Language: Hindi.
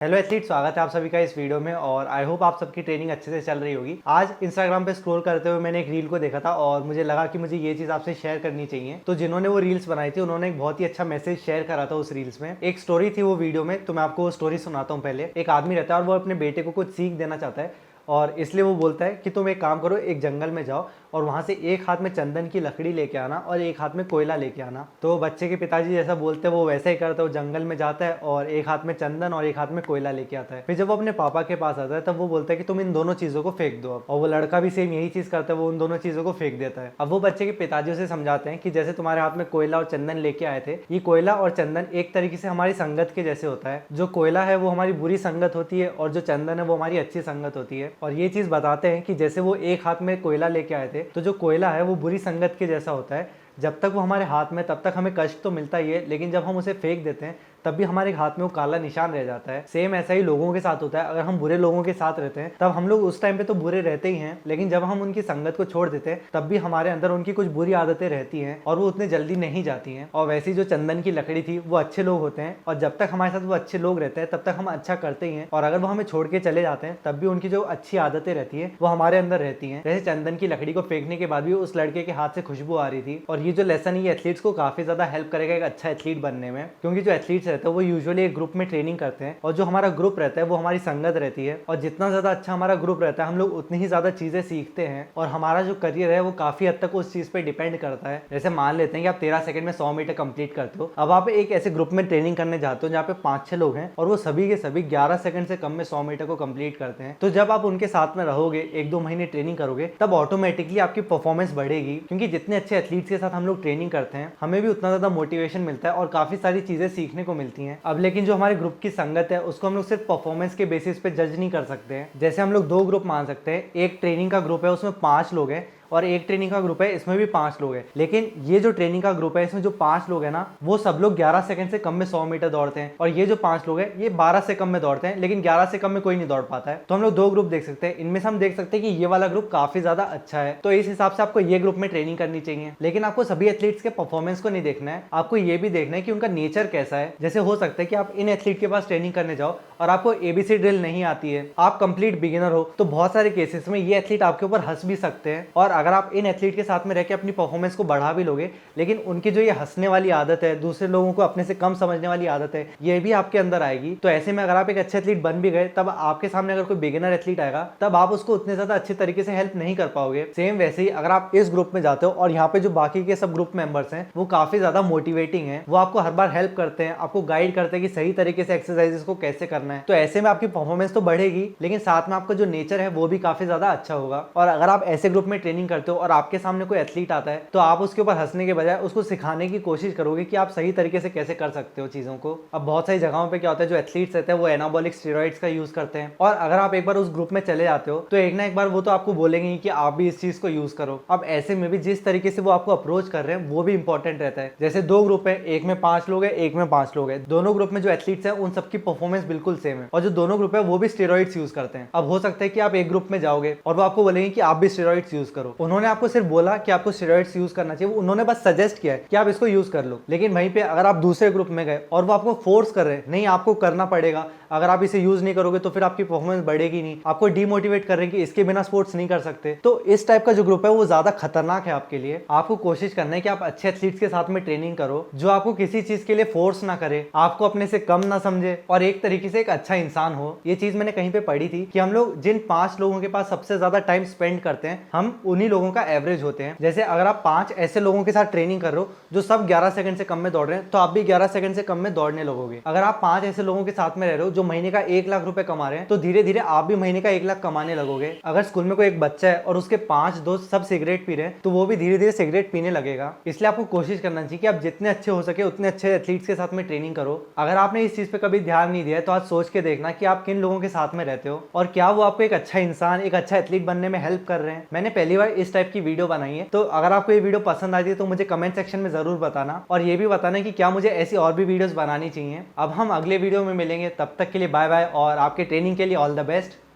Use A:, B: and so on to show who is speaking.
A: हेलो एथलीट, स्वागत है आप सभी का इस वीडियो में। और आई होप आप सबकी ट्रेनिंग अच्छे से चल रही होगी। आज इंस्टाग्राम पे स्क्रॉल करते हुए मैंने एक रील को देखा था और मुझे लगा कि मुझे ये चीज़ आपसे शेयर करनी चाहिए। तो जिन्होंने वो रील्स बनाई थी उन्होंने एक बहुत ही अच्छा मैसेज शेयर करा था उस रील्स में। एक स्टोरी थी वो वीडियो में, तो मैं आपको वो स्टोरी सुनाता हूँ। पहले एक आदमी रहता है और वो अपने बेटे को कुछ सीख देना चाहता है और इसलिए वो बोलता है कि तुम एक काम करो, एक जंगल में जाओ और वहाँ से एक हाथ में चंदन की लकड़ी लेके आना और एक हाथ में कोयला लेके आना। तो बच्चे के पिताजी जैसा बोलते हैं वो वैसा ही करता है। वो जंगल में जाता है और एक हाथ में चंदन और एक हाथ में कोयला लेके आता है। फिर जब वो अपने पापा के पास आता है तब वो बोलता है कि तुम इन दोनों चीज़ों को फेंक दो। और वो लड़का भी सेम यही चीज़ करता है, वो उन दोनों चीज़ों को फेंक देता है। अब वो बच्चे के पिताजी उसे समझाते हैं कि जैसे तुम्हारे हाथ में कोयला और चंदन लेके आए थे, ये कोयला और चंदन एक तरीके से हमारी संगत के जैसे होता है। जो कोयला है वो हमारी बुरी संगत होती है और जो चंदन है वो हमारी अच्छी संगत होती है। और ये चीज़ बताते हैं कि जैसे वो एक हाथ में कोयला लेके आए थे, तो जो कोयला है वो बुरी संगत के जैसा होता है। जब तक वो हमारे हाथ में तब तक हमें कष्ट तो मिलता ही है, लेकिन जब हम उसे फेंक देते हैं तब भी हमारे हाथ में वो काला निशान रह जाता है। सेम ऐसा ही लोगों के साथ होता है। अगर हम बुरे लोगों के साथ रहते हैं तब हम लोग उस टाइम पे तो बुरे रहते ही हैं, लेकिन जब हम उनकी संगत को छोड़ देते हैं तब भी हमारे अंदर उनकी कुछ बुरी आदतें रहती हैं और वो उतने जल्दी नहीं जाती हैं। और वैसी जो चंदन की लकड़ी थी वो अच्छे लोग होते हैं और जब तक हमारे साथ वो अच्छे लोग रहते हैं तब तक हम अच्छा करते ही हैं। और अगर वो हमें छोड़ के चले जाते हैं तब भी उनकी जो अच्छी आदतें रहती है वो हमारे अंदर रहती हैं। जैसे चंदन की लकड़ी को फेंकने के बाद भी उस लड़के के हाथ से खुशबू आ रही थी। और ये जो लेसन है ये एथलीट्स को काफी ज्यादा हेल्प करेगा एक अच्छा एथलीट बनने में, क्योंकि जो एथलीट्स रहते हैं वो यूजुअली ग्रुप में ट्रेनिंग करते हैं और जो हमारा ग्रुप रहता है वो हमारी संगत रहती है। और जितना ज्यादा अच्छा हमारा ग्रुप रहता है हम लोग उतनी ही ज्यादा चीजें सीखते हैं और हमारा जो करियर है वो काफी हद तक उस चीज पे डिपेंड करता है। जैसे मान लेते हैं कि आप 13 सेकंड में 100 मीटर कंप्लीट करते हो। अब आप एक ऐसे ग्रुप में ट्रेनिंग करने जाते हो जहाँ पे 5-6 लोग हैं और वो सभी के सभी 11 सेकंड से कम में 100 मीटर को कंप्लीट करते हैं। तो जब आप उनके साथ में रहोगे, 1-2 महीने ट्रेनिंग करोगे, तब ऑटोमेटिकली आपकी परफॉर्मेंस बढ़ेगी। क्योंकि जितने अच्छे एथलीट्स के साथ हम लोग ट्रेनिंग करते हैं हमें भी उतना ज्यादा मोटिवेशन मिलता है और काफी सारी चीजें सीखने को मिलती हैं। अब लेकिन जो हमारे ग्रुप की संगत है उसको हम लोग सिर्फ परफॉर्मेंस के बेसिस पे जज नहीं कर सकते हैं। जैसे हम लोग 2 ग्रुप मान सकते हैं। एक ट्रेनिंग का ग्रुप है उसमें 5 लोग हैं और एक ट्रेनिंग का ग्रुप है इसमें भी 5 लोग हैं। लेकिन ये जो ट्रेनिंग का ग्रुप है इसमें जो 5 लोग हैं ना, वो सब लोग 11 सेकंड से कम में 100 मीटर दौड़ते हैं। और ये जो 5 लोग हैं ये 12 से कम में दौड़ते हैं, लेकिन 11 से कम में कोई नहीं दौड़ पाता है। तो हम लोग 2 ग्रुप देख सकते हैं। इनमें से हम देख सकते हैं कि ये वाला ग्रुप काफी ज्यादा अच्छा है, तो इस हिसाब से आपको ये ग्रुप में ट्रेनिंग करनी चाहिए। लेकिन आपको सभी एथलीट्स के परफॉर्मेंस को नहीं देखना है, आपको ये भी देखना है कि उनका नेचर कैसा है। जैसे हो सकता है कि आप इन एथलीट के पास ट्रेनिंग करने जाओ और आपको एबीसी ड्रिल नहीं आती है, आप कंप्लीट बिगिनर हो, तो बहुत सारे केसेस में ये एथलीट आपके ऊपर हंस भी सकते हैं। और अगर आप इन एथलीट के साथ में रह के अपनी परफॉर्मेंस को बढ़ा भी लोगे, लेकिन उनकी जो ये हंसने वाली आदत है, दूसरे लोगों को अपने से कम समझने वाली आदत है, ये भी आपके अंदर आएगी। तो ऐसे में अगर आप एक अच्छे एथलीट बन भी गए, तब आपके सामने अगर कोई बिगिनर एथलीट आएगा तब आप उसको उतने ज्यादा अच्छे तरीके से हेल्प नहीं कर पाओगे। सेम वैसे ही अगर आप इस ग्रुप में जाते हो और यहाँ पे जो बाकी के सब ग्रुप मेंबर्स हैं वो काफी ज्यादा मोटिवेटिंग है, वो आपको हर बार हेल्प करते हैं, आपको गाइड करते हैं कि सही तरीके से एक्सरसाइजेस को कैसे करना है, तो ऐसे में आपकी परफॉर्मेंस तो बढ़ेगी, लेकिन साथ में आपका जो नेचर है वो भी काफी ज्यादा अच्छा होगा। और अगर आप ऐसे ग्रुप में ट्रेनिंग करते हो और आपके सामने कोई एथलीट आता है तो आप उसके ऊपर हंसने के बजाय उसको सिखाने की कोशिश करोगे कि आप सही तरीके से कैसे कर सकते हो चीजों को। अब बहुत सारी जगहों पे क्या होता है, जो एथलीट्स रहते हैं वो एनाबॉलिक स्टेरॉइड्स का यूज करते हैं और अगर आप एक बार उस ग्रुप में चले जाते हो तो एक ना एक बार वो तो आपको बोलेंगे कि आप भी इस चीज को यूज करो। अब ऐसे में भी जिस तरीके से वो आपको अप्रोच कर रहे हैं वो भी इंपॉर्टेंट रहता है। जैसे 2 ग्रुप है, एक में 5 लोग है, एक में 5 लोग है। दोनों ग्रुप में जो एथलीट्स हैं उन सबकी परफॉर्मेंस बिल्कुल सेम है और जो दोनों ग्रुप है वो भी स्टेरॉइड्स यूज करते हैं। अब हो सकता है कि आप एक ग्रुप में जाओगे और वो आपको बोलेंगे कि आप भी स्टेरॉइड्स यूज करो। उन्होंने आपको सिर्फ बोला कि आपको स्टेरॉइड्स यूज करना चाहिए, उन्होंने बस सजेस्ट किया है कि आप इसको यूज कर लो। लेकिन वहीं पे अगर आप दूसरे ग्रुप में गए और वो आपको फोर्स कर रहे हैं, नहीं आपको करना पड़ेगा, अगर आप इसे यूज नहीं करोगे तो फिर आपकी परफॉर्मेंस बढ़ेगी नहीं, आपको डीमोटिवेट कर रहे हैं कि इसके बिना स्पोर्ट्स नहीं कर सकते, तो इस टाइप का जो ग्रुप है वो ज्यादा खतरनाक है आपके लिए। आपको कोशिश करना है कि आप अच्छे एथलीट्स के साथ में ट्रेनिंग करो जो आपको किसी चीज के लिए फोर्स ना करे, आपको अपने से कम ना समझे और एक तरीके से एक अच्छा इंसान हो। ये चीज मैंने कहीं पे पढ़ी थी कि हम लोग जिन 5 लोगों के पास सबसे ज्यादा टाइम स्पेंड करते हैं हम उन्हीं लोगों का एवरेज होते हैं। जैसे अगर आप 5 ऐसे लोगों के साथ ट्रेनिंग कर रहे हो जो सब 11 सेकंड से कम में दौड़ रहे हैं, तो आप भी 11 सेकंड से कम में दौड़ने लगोगे। अगर आप 5 ऐसे लोगों के साथ में रह रहे हो जो महीने का 1 लाख रुपए कमा रहे हैं, तो धीरे धीरे आप भी महीने का 1 लाख कमाने लगोगे। अगर स्कूल में कोई एक बच्चा है और उसके 5 दोस्त सब सिगरेट पी रहे हैं, तो वो भी धीरे धीरे सिगरेट पीने लगेगा। इसलिए आपको कोशिश करना चाहिए कि आप जितने अच्छे हो सके उतने अच्छे एथलीट्स के साथ में ट्रेनिंग करो। अगर आपने इस चीज पे कभी ध्यान नहीं दिया है तो आज सोच के देखना कि आप किन लोगों के साथ में रहते हो और क्या वो आपको एक अच्छा इंसान, एक अच्छा एथलीट बनने में हेल्प कर रहे हैं। मैंने पहली बार इस टाइप की वीडियो बनाई है, तो अगर आपको ये वीडियो पसंद आई है तो मुझे कमेंट सेक्शन में जरूर बताना और ये भी बताना कि क्या मुझे ऐसी और भी वीडियोस बनानी चाहिए। अब हम अगले वीडियो में मिलेंगे, तब तक के लिए बाय बाय और आपके ट्रेनिंग के लिए ऑल द बेस्ट।